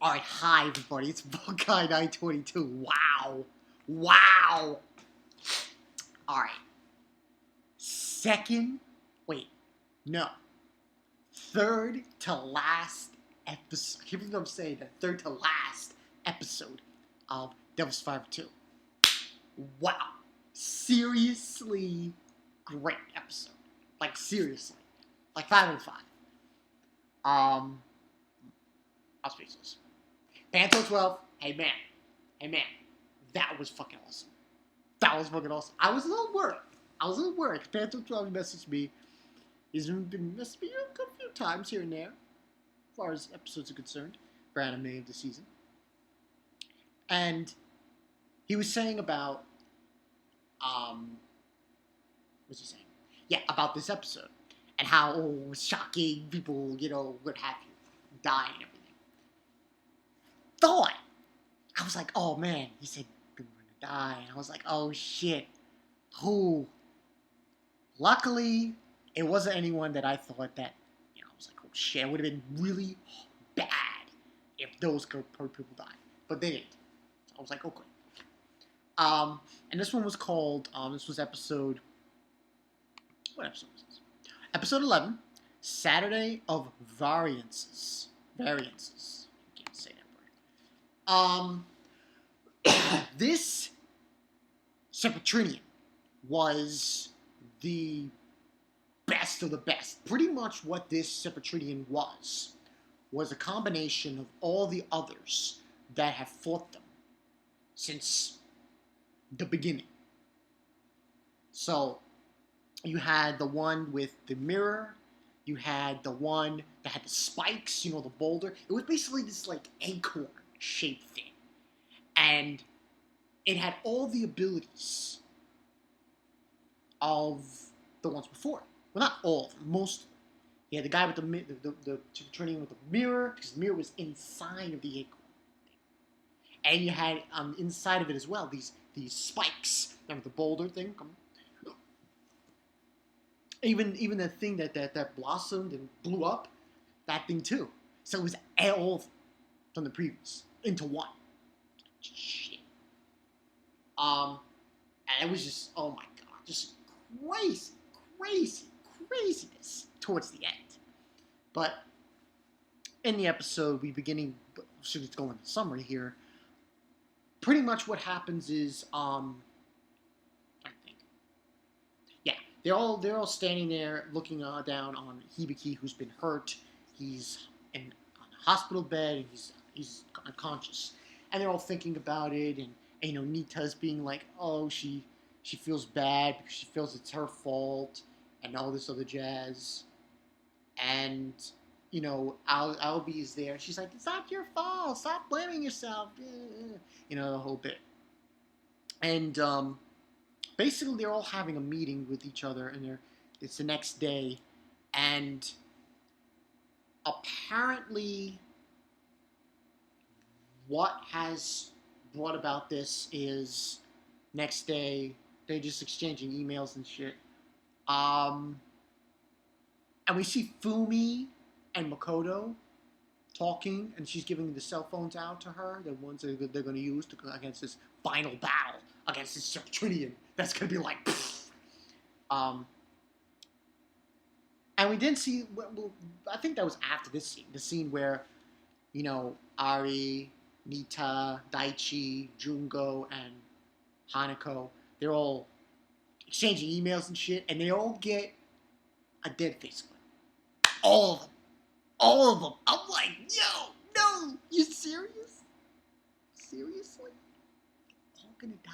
Alright, hi everybody, it's Buckeye 922. Wow. Wow. Alright. Second, wait, no. Third to last episode. I can't believe I'm saying that. Third to last episode of Devil's Survivor 2. Wow. Seriously great episode. Like, seriously. Like, 5 out of 5. I'm speechless. Panto 12, hey man, that was fucking awesome. That was fucking awesome. I was a little worried. Panto 12 messaged me. He's been messaged me a few times here and there, as far as episodes are concerned, for anime of the season. And he was saying about, what's he saying? Yeah, about this episode. And how, it was shocking, people, what have you, die and everything. Thought, I was like, oh man, he said people were gonna die, and I was like, oh shit, who? Luckily, it wasn't anyone that I thought that, I was like, oh shit, it would have been really bad if those people died, but they didn't. So I was like, okay. And this one was called, this was episode, what episode was this? Episode 11, Saturday of Variances. Variances. I can't say that word. This Septentrian was the best of the best. Pretty much what this Septentrian was a combination of all the others that have fought them since the beginning. So, you had the one with the mirror, you had the one that had the spikes, the boulder. It was basically this, like, acorn-shaped thing. And it had all the abilities of the ones before. Well, not all of them, most of them. You had the guy with the turning with the mirror, because the mirror was inside of the acorn. And you had inside of it as well these spikes. Remember the boulder thing? Even the thing that blossomed and blew up, that thing too. So it was all of them from the previous into one. Shit. And it was just, oh my god, just craziness towards the end. But in the episode, should just go into summary here. Pretty much what happens is, I think, yeah, they're all standing there looking down on Hibiki, who's been hurt. He's on a hospital bed. He's unconscious, and they're all thinking about it. And Nita's being like, oh, she feels bad because she feels it's her fault, and all this other jazz. And Albie is there. She's like, it's not your fault. Stop blaming yourself. The whole bit. And basically, they're all having a meeting with each other, and it's the next day, and apparently, what has brought about this is next day they're just exchanging emails and shit. And we see Fumi and Makoto talking, and she's giving the cell phones out to her, the ones that they're going to use against this final battle against this Septentrian that's going to be like, and we didn't see, well, I think that was after this scene, the scene where, Ari, Nita, Daichi, Jungo, and Hanako, they're all exchanging emails and shit, and they all get a dead face clip. All of them. All of them. I'm like, yo, no, you serious? Seriously? All gonna die?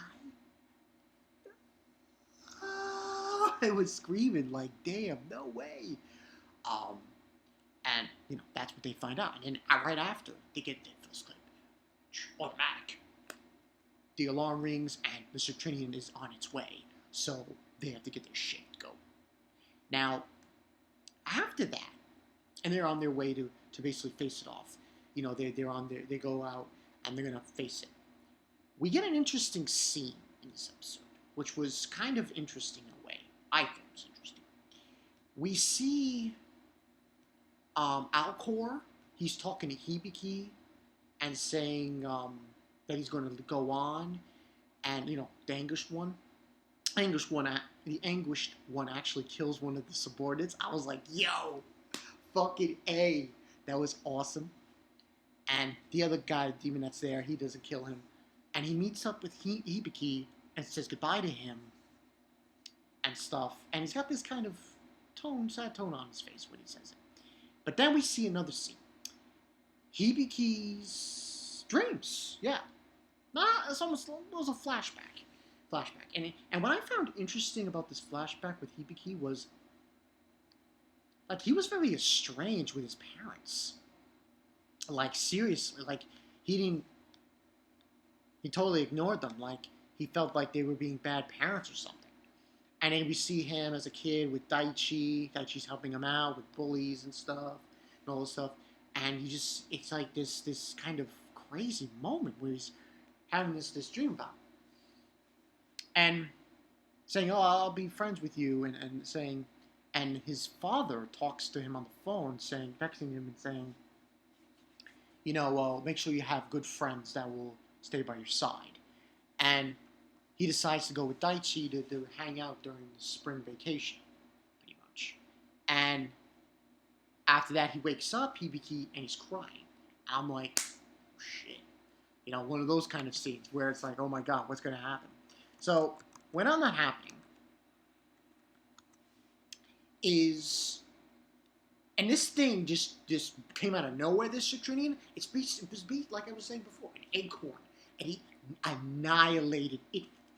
Oh, I was screaming like, damn, no way. And, that's what they find out. And then right after, they get dead face clip. Automatic. The alarm rings, and the Septentrian is on its way. So they have to get their shit go. Now, after that, and they're on their way to basically face it off. They're on there. They go out and they're gonna face it. We get an interesting scene in this episode, which was kind of interesting in a way. I thought it was interesting. We see alcor. He's talking to Hibiki, and saying that he's going to go on, and the anguished one actually kills one of the subordinates. I was like, yo, fucking A. That was awesome. And the other guy, the demon that's there, he doesn't kill him. And he meets up with Hibiki and says goodbye to him and stuff. And he's got this kind of sad tone on his face when he says it. But then we see another scene. Hibiki's dreams. Yeah. It was a flashback. And what I found interesting about this flashback with Hibiki was, like, he was very estranged with his parents. Like, seriously. Like, he totally ignored them. Like, he felt like they were being bad parents or something. And then we see him as a kid with Daichi. Daichi's helping him out with bullies and stuff, and all this stuff. And it's like this kind of crazy moment where he's having this dream about him. And saying, oh, I'll be friends with you, and his father talks to him on the phone, texting him and saying, make sure you have good friends that will stay by your side. And he decides to go with Daichi to hang out during the spring vacation, pretty much. And after that, he wakes up, Hibiki, and he's crying. I'm like, oh, shit. One of those kind of scenes where it's like, oh my god, what's going to happen? So, when on that happening is, and this thing just came out of nowhere, this Citrinian, it was like I was saying before, an acorn. And he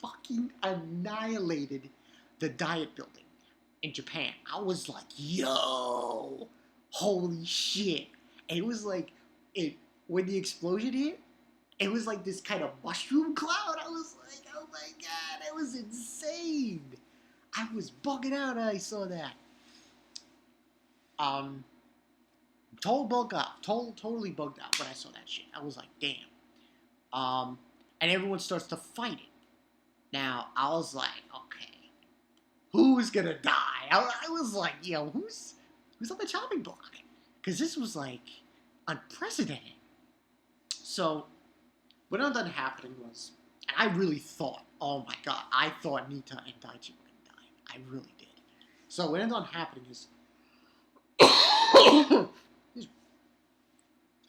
fucking annihilated the diet building in Japan. I was like, yo, holy shit. And it was like, when the explosion hit, it was like this kind of mushroom cloud. I was like, oh my god, that was insane. I was bugging out when I saw that. Totally bugged out when I saw that shit. I was like, damn. And everyone starts to fight it. Now, I was like, okay, who's gonna die? I was like, yo, who's on the chopping block? Because this was like unprecedented. So, what ended up happening was, and I really thought, oh my god, I thought Nita and Daichi were gonna die. I really did. So what ended up happening is,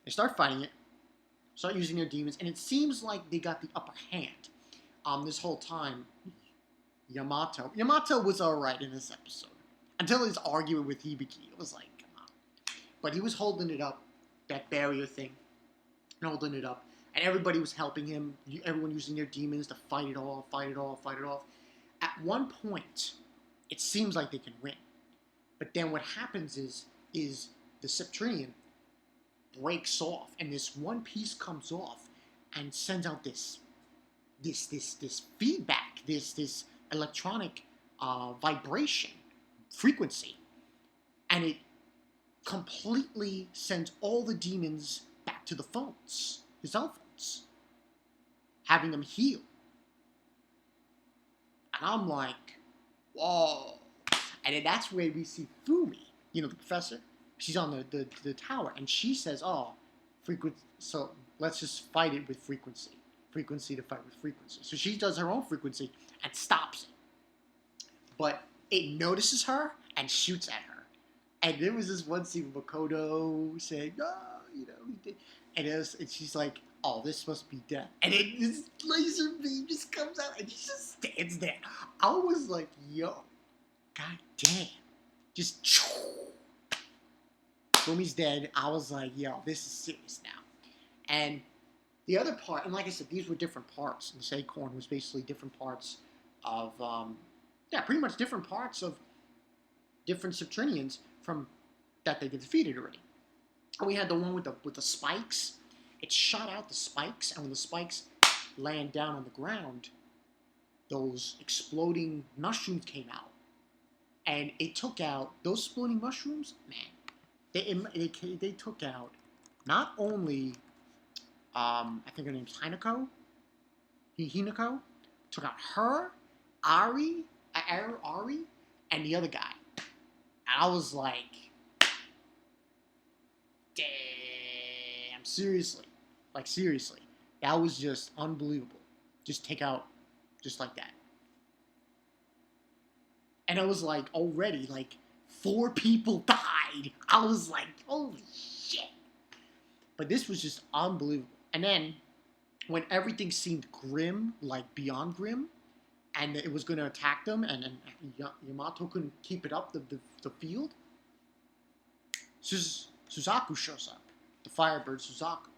they start fighting it, start using their demons, and it seems like they got the upper hand. This whole time, Yamato was alright in this episode. Until his argument with Hibiki. It was like, come on. But he was holding it up, that barrier thing, and holding it up. And everybody was helping him, everyone using their demons to fight it off. At one point, it seems like they can win. But then what happens is the Septrinian breaks off, and this one piece comes off and sends out this feedback, this electronic vibration frequency, and it completely sends all the demons back to the phones, the cell phones, having them heal. And I'm like, whoa. And then that's where we see Fumi, the professor. She's on the tower, and she says, oh, so let's just fight it with frequency. Frequency to fight with frequency. So she does her own frequency and stops it. But it notices her and shoots at her. And there was this one scene with Makoto saying, oh, he did. And she's like, oh, this must be death. And then this laser beam just comes out and she just stands there. I was like, yo, god damn. Just, Fumi's dead. I was like, yo, this is serious now. And the other part, and like I said, these were different parts. This acorn was basically different parts of, pretty much different parts of different Subterraneans from that they defeated already. And we had the one with the spikes. It shot out the spikes, and when the spikes land down on the ground, those exploding mushrooms came out. And it took out, those exploding mushrooms, man, they took out not only, I think her name's Hinako, took out her, Ari, and the other guy. And I was like, damn, seriously. Like, seriously. That was just unbelievable. Just take out, just like that. And I was like, already, like, 4 people died. I was like, holy shit. But this was just unbelievable. And then, when everything seemed grim, like beyond grim, and it was going to attack them, and Yamato couldn't keep it up, the field, Suzaku shows up. The Firebird Suzaku.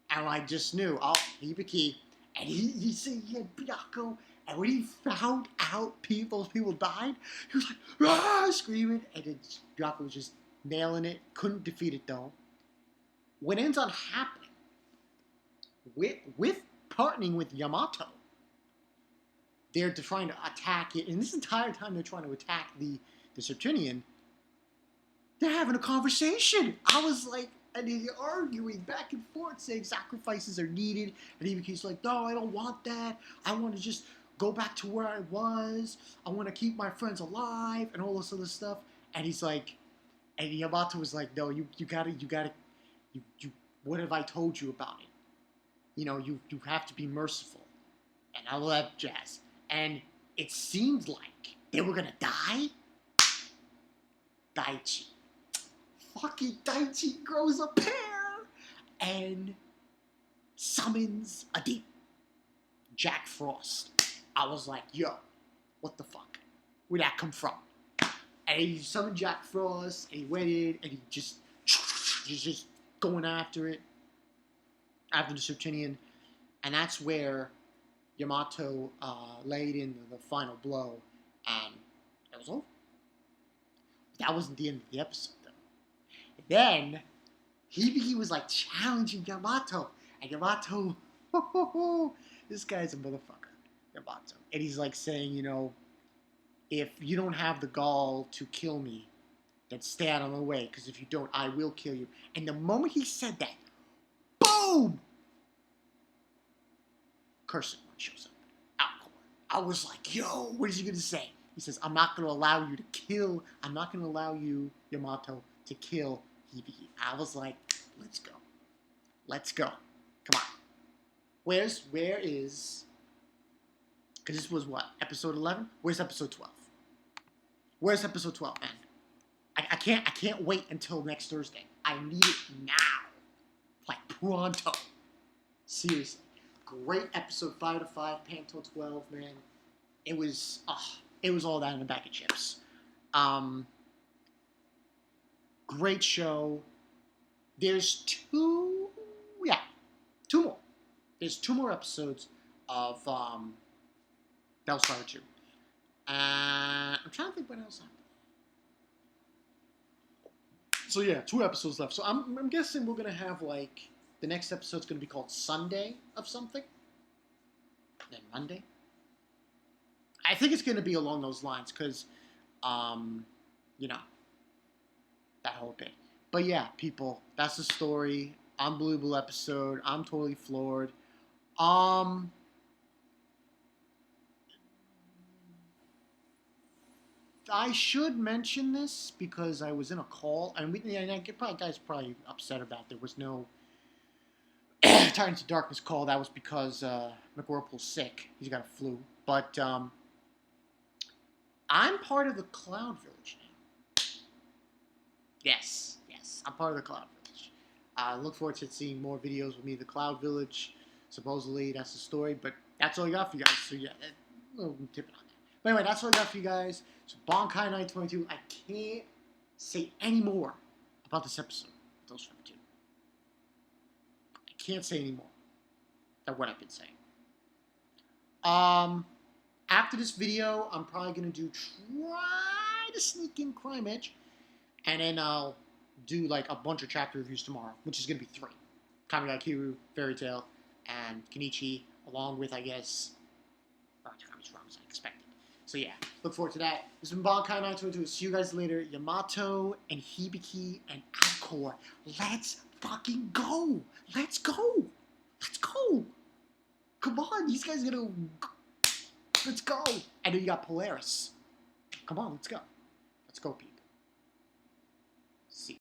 And I just knew, oh, Hibiki. And he said he had Byakugo. And when he found out those people died, he was like, ah, screaming. And then Byakugo was just nailing it. Couldn't defeat it, though. What ends up happening, with partnering with Yamato, they're trying to attack it. And this entire time they're trying to attack the Septunian, they're having a conversation. I was like, and they're arguing back and forth, saying sacrifices are needed. And Hibiki's like, no, I don't want that. I want to just go back to where I was. I want to keep my friends alive and all this other stuff. And he's like, and Yamato was like, no, you gotta, what have I told you about it? You know, you have to be merciful. And all that jazz. And it seemed like they were gonna die. Daichi. Fucking Daichi grows a pair and summons a demon. Jack Frost. I was like, yo, what the fuck? Where'd that come from? And he summoned Jack Frost, and he went in, and he just going after it, after the Septunian. And that's where Yamato laid in the final blow, and it was over. That wasn't the end of the episode, though. Then, Hibiki was like challenging Yamato. And Yamato, this guy's a motherfucker, Yamato. And he's like saying, you know, if you don't have the gall to kill me, then stay out of my way. Because if you don't, I will kill you. And the moment he said that, boom! Cursed One shows up. Alcor. I was like, yo, what is he going to say? He says, I'm not going to allow you, Yamato, to kill Hibiki. I was like, let's go. Let's go. Come on. Where is, because this was what, episode 11? Where's episode 12? Where's episode 12, man? I can't wait until next Thursday. I need it now. Like, pronto. Seriously. Great episode 5 to 5, Panto 12, man. It was all that in a bag of chips. Great show. There's two more. There's 2 more episodes of Battlestar 2. I'm trying to think what else happened. So yeah, 2 episodes left. So I'm guessing we're gonna have like the next episode's gonna be called Sunday of something. Then Monday. I think it's gonna be along those lines because, you know, that whole bit. But yeah, people, that's the story. Unbelievable episode. I'm totally floored. I should mention this because I was in a call, and guys probably upset about there was no Titans of Darkness call. That was because McWhirlpool's sick. He's got a flu. But I'm part of the Cloud Village now. Yes, I'm part of the Cloud Village. I look forward to seeing more videos with me, the Cloud Village. Supposedly, that's the story, but that's all I got for you guys. So yeah, a little tip on that. But anyway, that's all I got for you guys. So Bankai 922, I can't say any more about this episode. Those 52. I can't say any more than what I've been saying. After this video, I'm probably going to try to sneak in Crime Edge, and then I'll do like a bunch of chapter reviews tomorrow, which is going to be 3. Kamigakiru, Fairy Tail, and Kenichi, along with, I guess, Takami's wrong as I expected. So yeah, look forward to that. This has been Bankai 922. See you guys later. Yamato and Hibiki and Alcor. Let's fucking go. Let's go. Let's go. Come on, these guys are gonna... Let's go. And then you got Polaris. Come on, let's go. Let's go, people.